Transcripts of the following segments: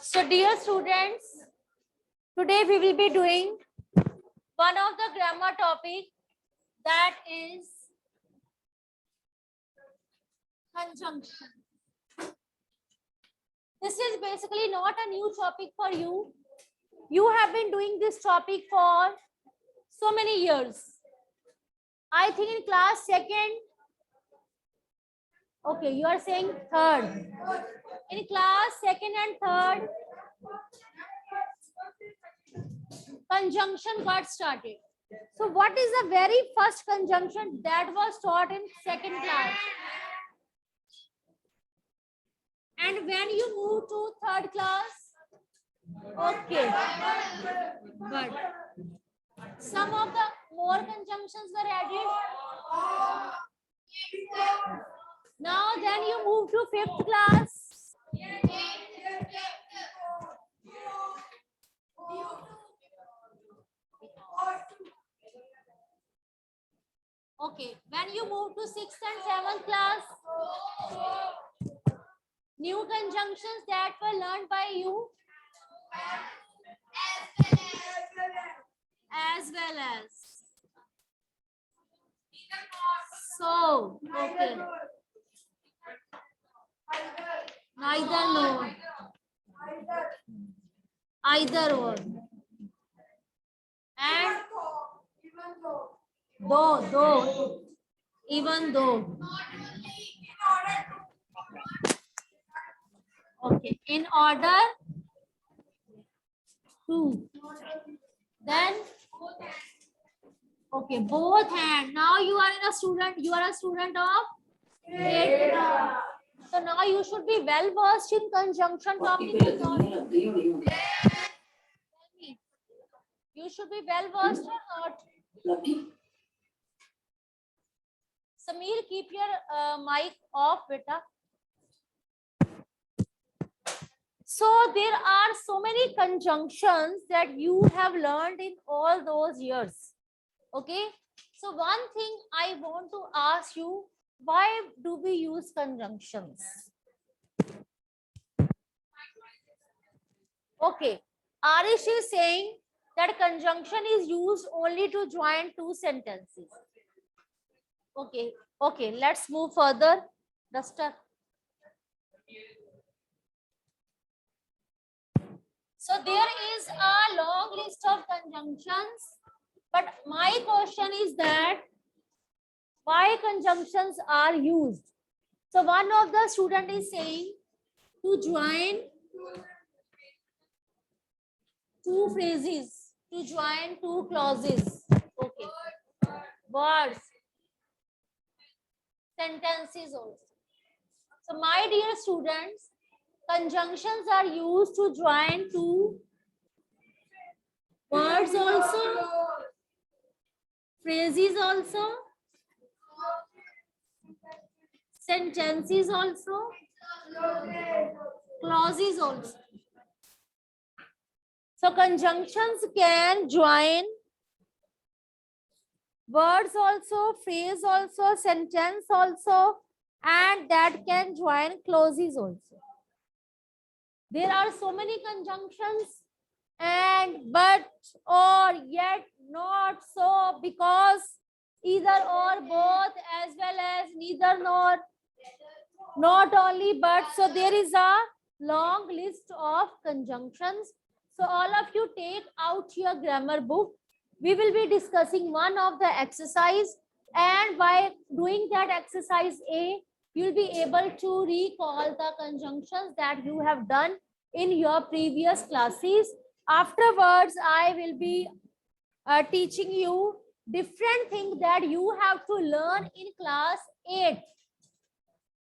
So dear students, today we will be doing one of the grammar topic, that is conjunction. This is basically not a new topic for you. You have been doing this topic for so many years. I think in class second, okay, you are saying third. In class second and third, conjunction got started. So what is the very first conjunction that was taught in second class? And when you move to third class, okay, but some of the more conjunctions were added. Now then you move to fifth class. Okay, when you move to sixth and seventh class, new conjunctions that were learned by you, as well as. So, okay. Neither nor. Either or. And though, even though. Okay, in order to. Then, okay, both hand. Now you are a student of 8th. So now you should be well versed in conjunction topic. You should be well versed or not? Sameer, keep your mic off, beta. So there are so many conjunctions that you have learned in all those years. Okay. So one thing I want to ask you, why do we use conjunctions? Okay. Arish is saying that conjunction is used only to join two sentences. Okay. Okay. Let's move further. Duster. So there is a long list of conjunctions, but my question is that why conjunctions are used? So one of the student is saying to join two phrases, to join two clauses. Okay. Words, sentences also. So my dear students, conjunctions are used to join two words also, phrases also, sentences also, clauses also. So conjunctions can join words also, phrase also, sentence also, and that can join clauses also. There are so many conjunctions, and but, or, yet, not, so, because, either or, both, as well as, neither nor, not only but. So there is a long list of conjunctions. So all of you take out your grammar book. We will be discussing one of the exercise, and by doing that exercise A, you'll be able to recall the conjunctions that you have done in your previous classes. Afterwards, I will be teaching you different things that you have to learn in class 8.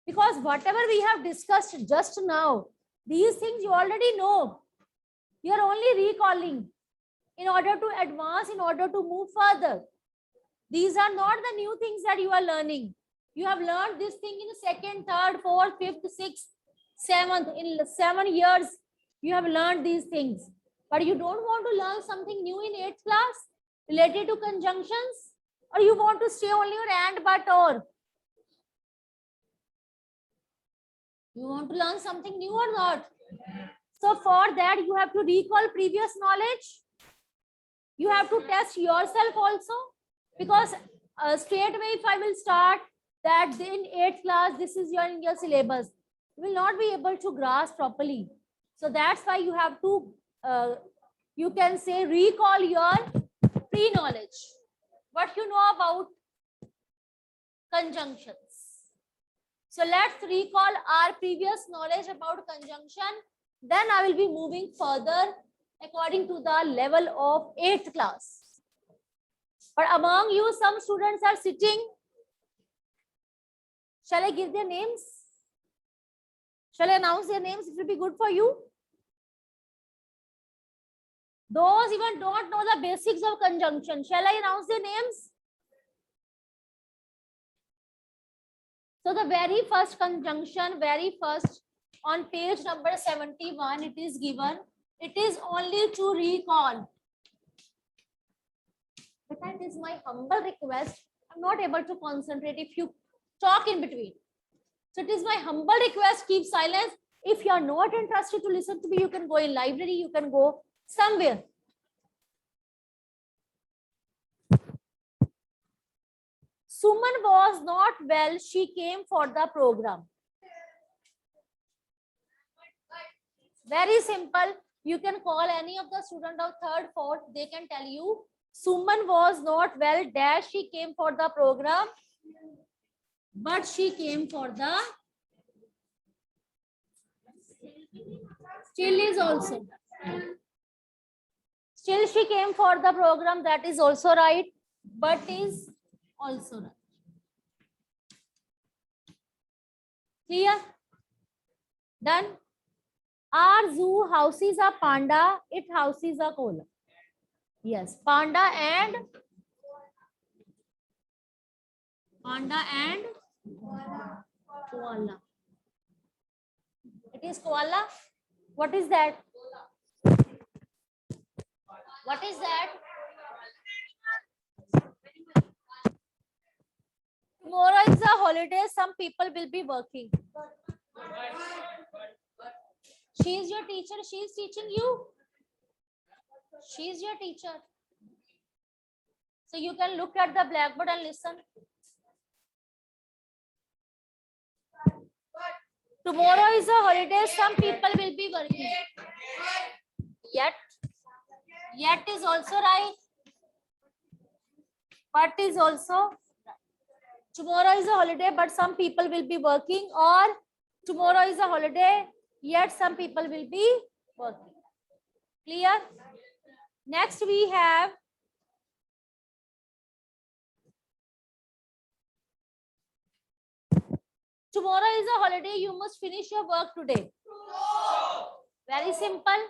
Because whatever we have discussed just now, these things you already know. You are only recalling in order to advance, in order to move further. These are not the new things that you are learning. You have learned this thing in second, third, fourth, fifth, sixth, seventh. In 7 years, you have learned these things. But you don't want to learn something new in 8th class related to conjunctions, or you want to stay only on and, but, or. You want to learn something new or not? So for that, you have to recall previous knowledge. You have to test yourself also, because straight away if I will start that in 8th class, this is in your syllabus, you will not be able to grasp properly. So that's why you have to, you can say, recall your pre-knowledge. What you know about conjunctions. So let's recall our previous knowledge about conjunction. Then I will be moving further according to the level of 8th class. But among you, some students are sitting. Shall I give their names? Shall I announce their names? It will be good for you. Those even don't know the basics of conjunction. Shall I announce their names? So the very first conjunction, very first on page number 71, it is given. It is only to recall. But that is my humble request. I'm not able to concentrate if you talk in between. So it is my humble request, keep silence. If you are not interested to listen to me, you can go in library, you can go somewhere. Suman was not well. She came for the program. Very simple. You can call any of the student of 3rd, 4th. They can tell you, Suman was not well. Dash, she came for the program, but she came for the still is also. Still she came for the program. That is also right. But is also right. Clear? Done. Our zoo houses a panda. It houses a koala. Yes, panda and koala. It is koala. What is that? What is that? Tomorrow is a holiday. Some people will be working. She is your teacher. She is teaching you. She is your teacher. So you can look at the blackboard and listen. Tomorrow is a holiday. Some people will be working. Yet is also right. But is also. Tomorrow is a holiday, but some people will be working. Or tomorrow is a holiday, yet some people will be working. Clear? Next we have tomorrow is a holiday, you must finish your work today. Very simple.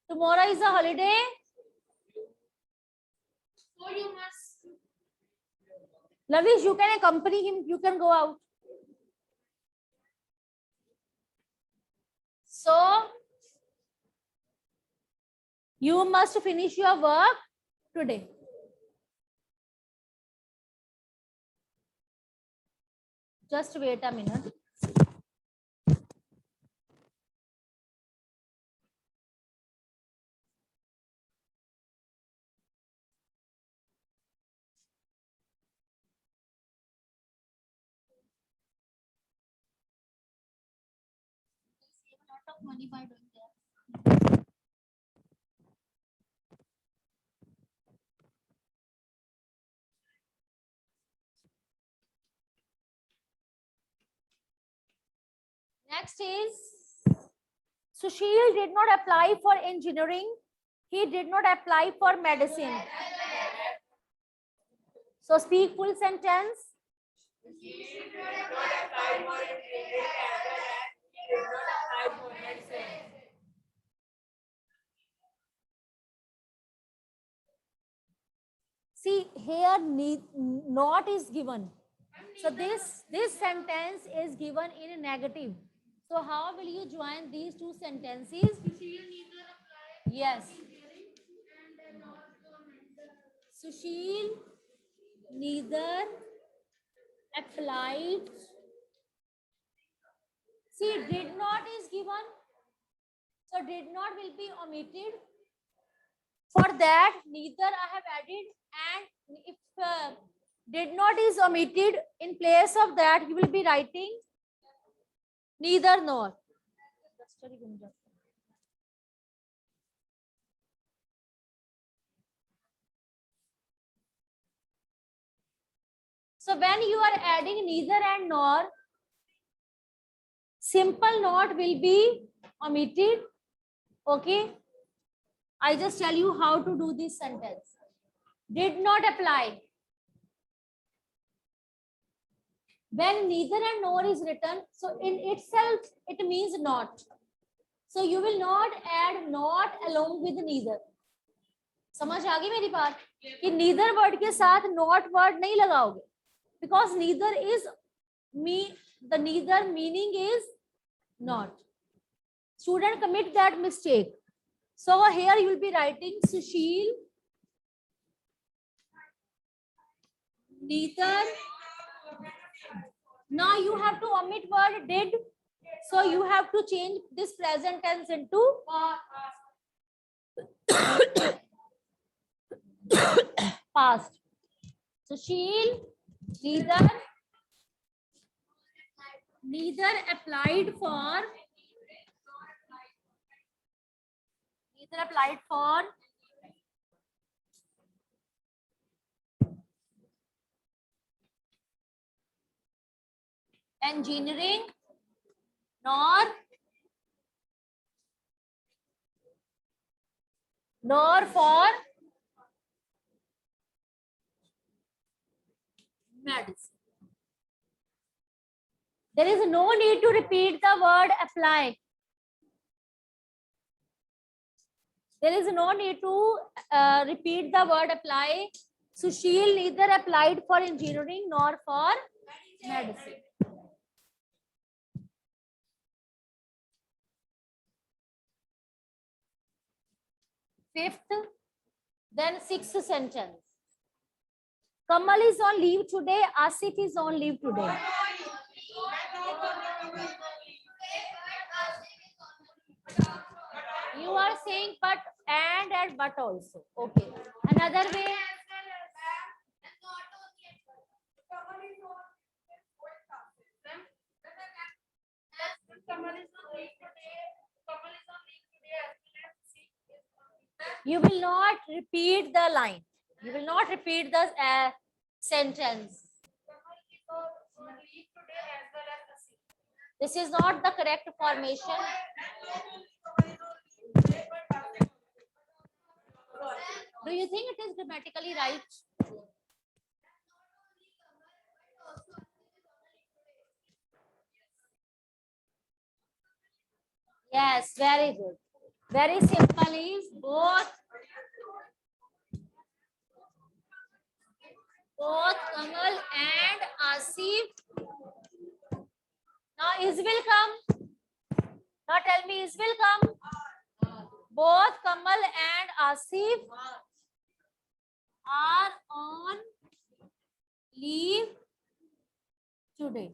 Tomorrow is a holiday. So you must. Lavish, you can accompany him. You can go out. So you must finish your work today. Just wait a minute. Save a lot of money by doing that. Next is Sushil did not apply for engineering. He did not apply for medicine. So speak full sentence. Sushil did not apply for engineering as well as he did not apply for medicine. See here, not is given. So this sentence is given in negative. So how will you join these two sentences? Yes. Sushil neither applied. See, did not is given. So did not will be omitted. For that, neither I have added, and if did not is omitted, in place of that, you will be writing neither nor. So when you are adding neither and nor, simple not will be omitted. Okay. I just tell you how to do this sentence. Did not apply. When neither and nor is written, so in itself, it means not. So you will not add not along with neither. समझ आ गई मेरी बात कि neither word के साथ not word नहीं लगाओगे, because neither is the neither meaning is not. Student commit that mistake. So here you will be writing Sushil neither. Now you have to omit word did. So you have to change this present tense into past. Sushil neither applied for engineering nor for medicine. There is no need to repeat the word apply. There is no need to repeat the word apply. Sushil neither applied for engineering nor for medicine. Fifth, then sixth sentence. Kamal is on leave today. Asif is on leave today. You are saying but and but also. Okay. Another way. You will not repeat the line. You will not repeat the sentence. This is not the correct formation. Do you think it is grammatically right? Yes, very good. Very simple is both Kamal and Asif. Now is will come. Now tell me is will come. Both Kamal and Asif are on leave today.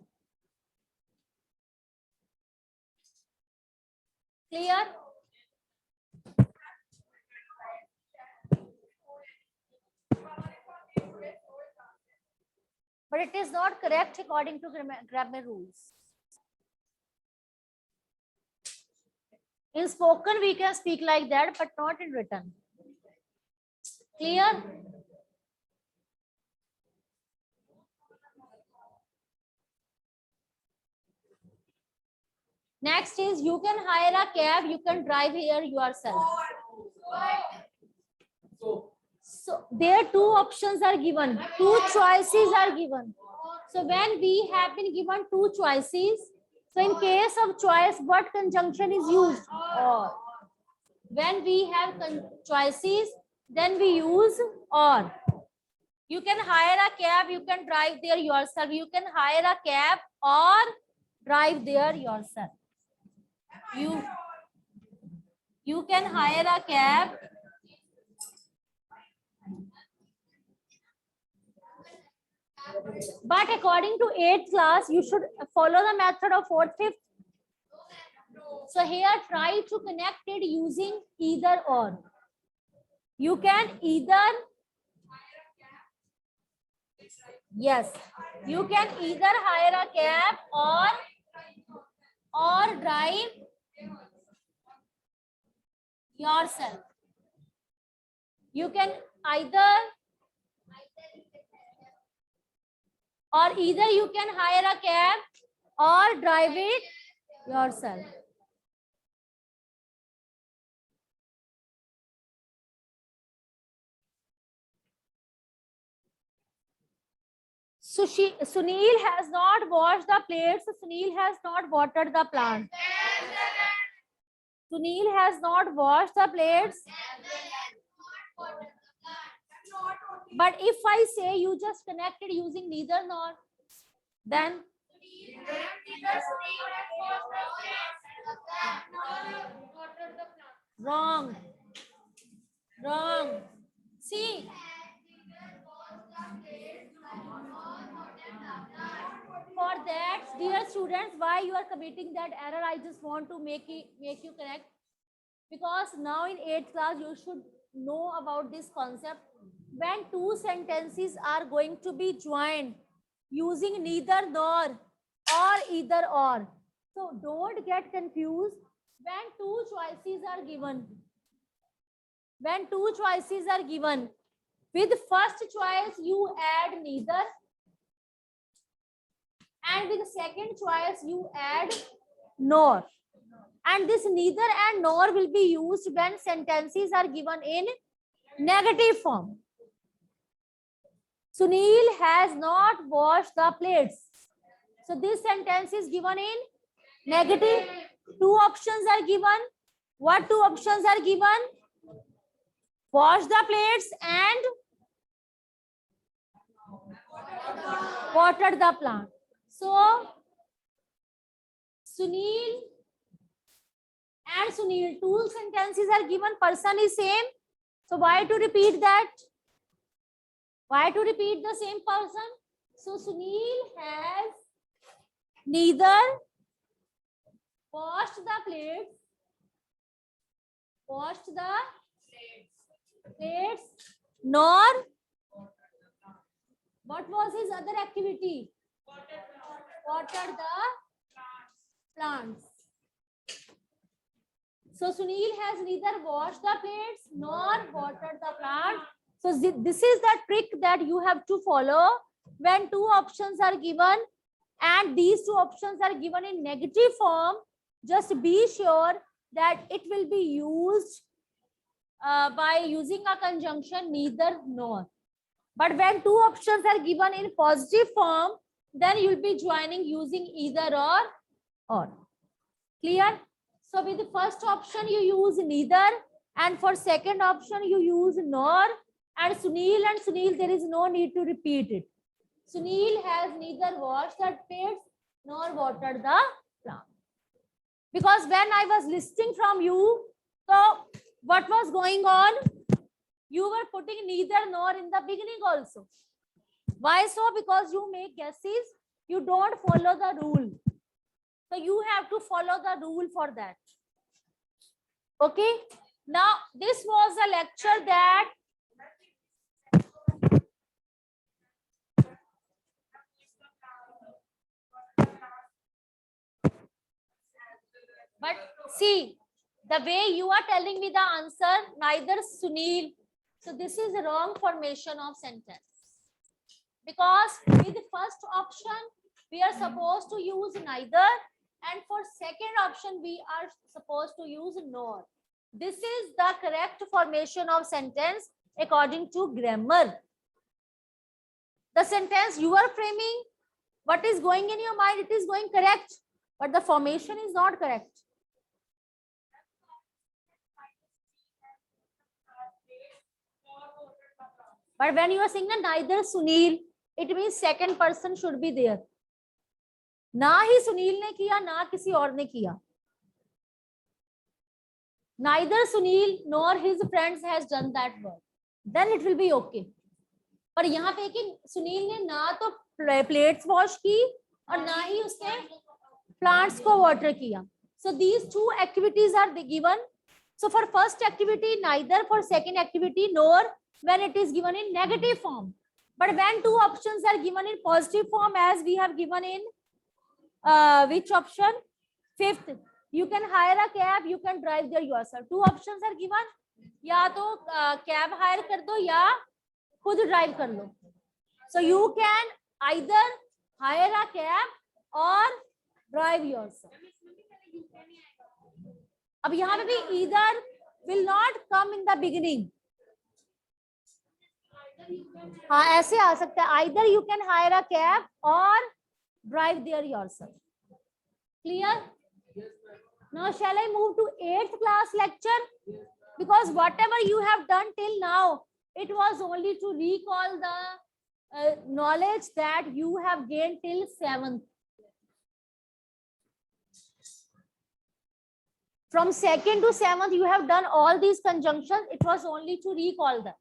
Clear? But it is not correct according to grammar rules. In spoken, we can speak like that, but not in written. Clear? Next is you can hire a cab, you can drive here yourself. So there two options are given, two choices are given. So when we have been given two choices, so in case of choice, what conjunction is used? Or. When we have choices, then we use or. You can hire a cab, you can drive there yourself. You can hire a cab or drive there yourself. You can hire a cab but according to 8th class, you should follow the method of 4th, 5th. So here try to connect it using either or. You can either, yes, you can either hire a cab or drive yourself. You can either you can hire a cab or drive it yourself. So Sunil has not washed the plates. Sunil has not watered the plant. Sunil has not washed the plates. But if I say you just connected using neither nor, then wrong. Wrong. See, for that, dear students, why you are committing that error, I just want to make you correct, because now in 8th class you should know about this concept. When two sentences are going to be joined using neither nor or either or, so don't get confused. When two choices are given, with first choice you add neither, and with the second choice you add nor. And this neither and nor will be used when sentences are given in negative form. Sunil has not washed the plates. So this sentence is given in negative. Two options are given. What two options are given? Wash the plates and water the plant. So Sunil and Sunil, two sentences are given, person is same. So why to repeat that? Why to repeat the same person? So Sunil has neither washed the plates, nor what was his other activity? Watered the plants. So Sunil has neither washed the plates nor watered the plant. So this is the trick that you have to follow when two options are given and these two options are given in negative form. Just be sure that it will be used by using a conjunction neither nor. But when two options are given in positive form, then you will be joining using either or. Clear? So with the first option you use neither, and for second option you use nor, and Sunil there is no need to repeat it. Sunil has neither washed the plates nor watered the plant. Because when I was listening from you, so what was going on? You were putting neither nor in the beginning also. Why so? Because you make guesses, you don't follow the rule. So you have to follow the rule for that. Okay. Now this was a lecture that but see, the way you are telling me the answer, neither Sunil. So this is a wrong formation of sentence. Because with the first option, we are supposed to use neither. And for second option, we are supposed to use nor. This is the correct formation of sentence according to grammar. The sentence you are framing, what is going in your mind, it is going correct. But the formation is not correct. But when you are saying neither Sunil, it means second person should be there. ना ही सुनील ने किया ना किसी और ने किया. Neither Sunil nor his friends has done that work. Then it will be okay. पर यहाँ पे कि सुनील ने ना तो प्लेट्स वॉश की और ना ही उसने प्लांट्स को वाटर किया. So these two activities are given. So for first activity, neither, for second activity, nor when it is given in negative form. But when two options are given in positive form, as we have given in which option? Fifth, you can hire a cab, you can drive there yourself. Two options are given. या तो cab hire कर दो या खुद drive कर लो. So you can either hire a cab or drive yourself. अब यहाँ पे भी either will not come in the beginning. हाँ ऐसे आ सकता है, either you can hire a cab or drive there yourself. Clear? Now shall I move to 8th class lecture? Because whatever you have done till now, it was only to recall the knowledge that you have gained till 7th. From 2nd to 7th, you have done all these conjunctions. It was only to recall them.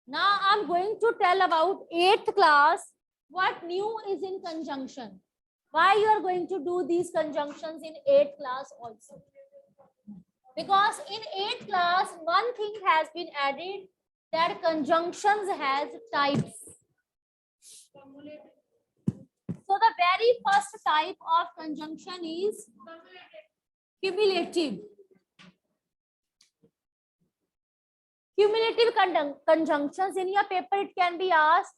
Now I'm going to tell about 8th class, what new is in conjunction. Why you are going to do these conjunctions in 8th class also? Because in 8th class, one thing has been added, that conjunctions has types. So the very first type of conjunction is cumulative. Cumulative conjunctions, in your paper it can be asked,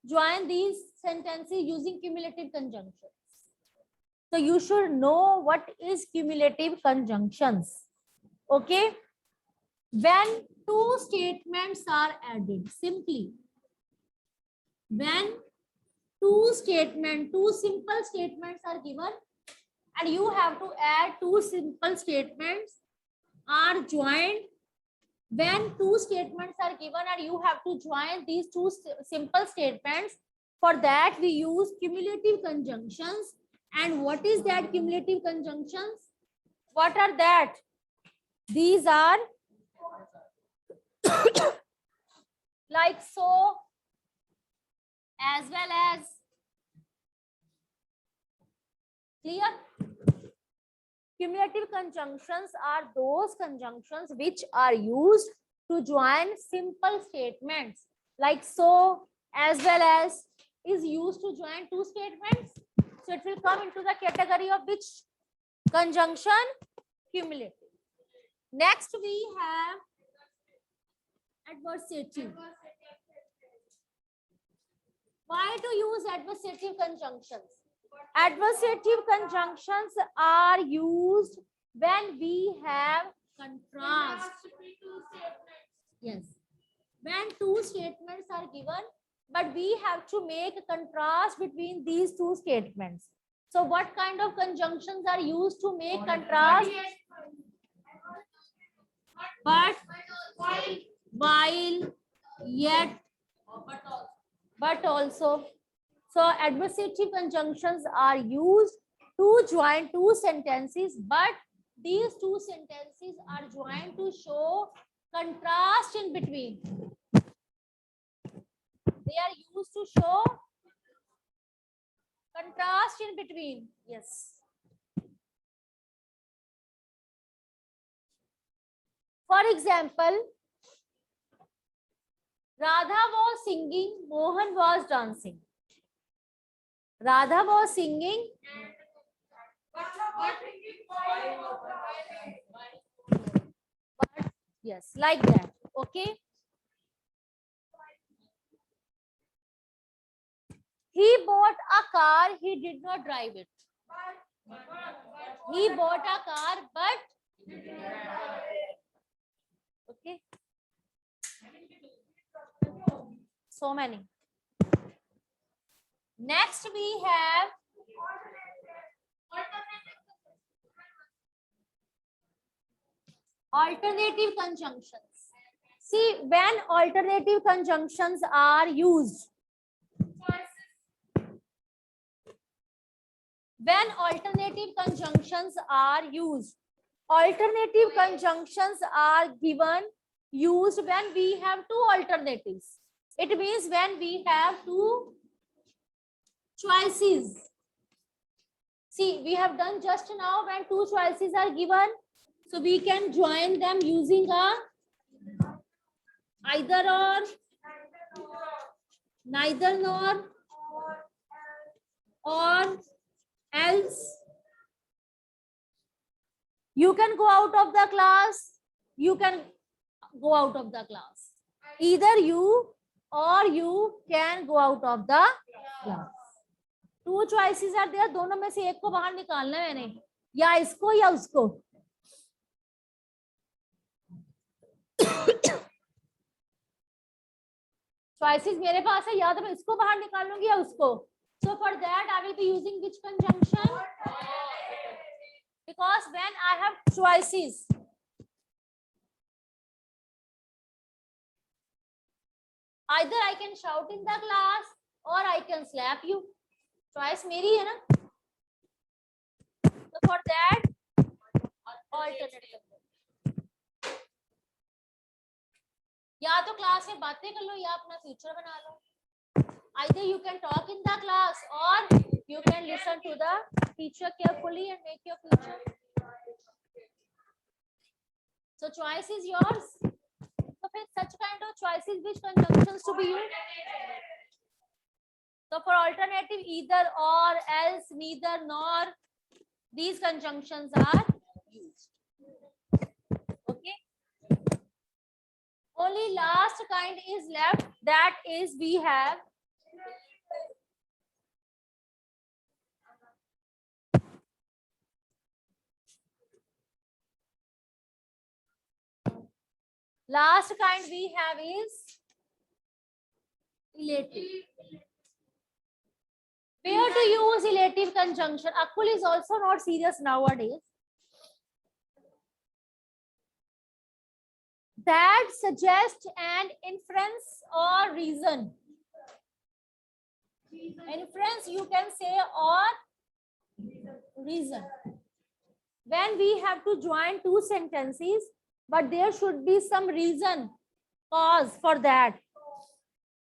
join these sentences using cumulative conjunctions. So you should know what is cumulative conjunctions. Okay. When two statements are added, simply when two simple statements are given and you have to add two simple statements are joined. When two statements are given and you have to join these two simple statements, for that we use cumulative conjunctions. And what is that cumulative conjunctions? What are that? These are like so, as well as. Clear? Cumulative conjunctions are those conjunctions which are used to join simple statements, like so, as well as is used to join two statements. So it will come into the category of which conjunction? Cumulative. Next we have adversative. Why to use adversative conjunctions? Adversative conjunctions are used when we have contrast. Yes. When two statements are given, but we have to make a contrast between these two statements. So what kind of conjunctions are used to make contrast? But, while, yet, but also. So adversative conjunctions are used to join two sentences, but these two sentences are joined to show contrast in between. They are used to show contrast in between. Yes. For example, Radha was singing, Mohan was dancing. Radha was singing. But, yes, like that. Okay. He bought a car, he did not drive it. He bought a car, but okay. So many. Next we have alternative conjunctions. See, when alternative conjunctions are used, alternative conjunctions are used when we have two alternatives. It means when we have two choices. See, we have done just now when two choices are given. So we can join them using a either or, neither nor, or else. You can go out of the class. You can go out of the class. Either you or you can go out of the class. Two choices are there. दोनों में से एक को बाहर निकालना है मैंने, या इसको या उसको. choices मेरे पास है, या तो मैं इसको बाहर निकाल लूंगी या उसको. So for that I will be using which conjunction? Because when I have choices, either I can shout in the class or I can slap you. Choice मेरी है ना. So for that alternative. या तो class में बातें कर लो या अपना फ्यूचर बना लो. Either you can talk in the class or you can listen to the teacher carefully and make your future. So choice is yours. So फिर such kind of choices, which conjunctions to be used? So for alternative, either or, else, neither nor, these conjunctions are used. Okay. Only last kind is left, that is we have is elative. Where to use elative conjunction? Akul is also not serious nowadays. That suggests an inference or reason. Inference you can say, or reason. When we have to join two sentences, but there should be some reason, cause for that.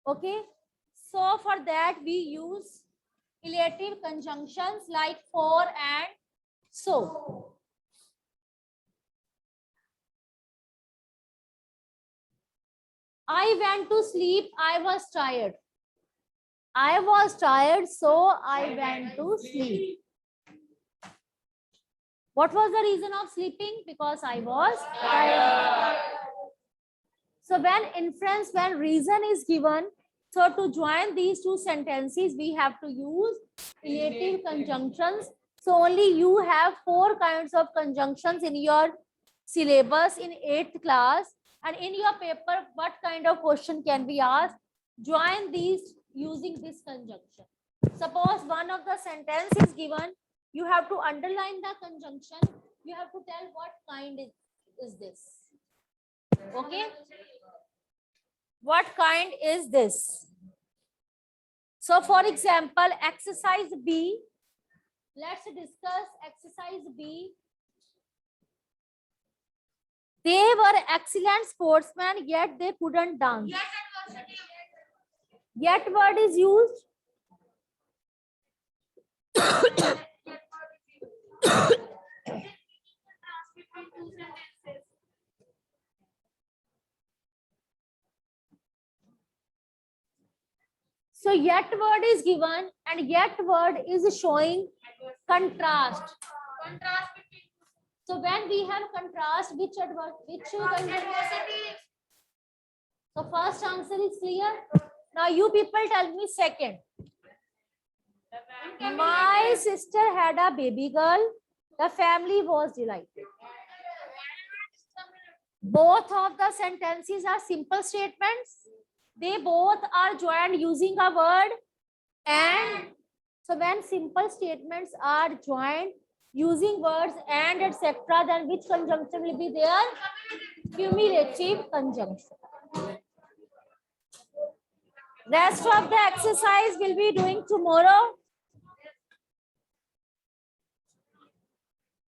Okay. So for that we use elative conjunctions like for and so. I went to sleep. I was tired. I was tired, so I went to sleep. What was the reason of sleeping? Because I was tired. So when inference, when reason is given, so to join these two sentences, we have to use elative conjunctions. So only you have 4 kinds of conjunctions in your syllabus in 8th class. And in your paper, what kind of question can be asked? Join these using this conjunction. Suppose one of the sentence is given, you have to underline the conjunction. You have to tell what kind is this. Okay? What kind is this? So for example, exercise B. Let's discuss exercise B. They were excellent sportsmen, yet they couldn't dance. Yet word is used. So yet word is given and yet word is showing contrast. So when we have contrast, which conjunction? So first answer is clear. Now you people tell me second. My sister had a baby girl. The family was delighted. Both of the sentences are simple statements. They both are joined using a word and. So when simple statements are joined using words and etc., then which conjunction will be there? Cumulative conjunction. Rest of the exercise will be doing tomorrow.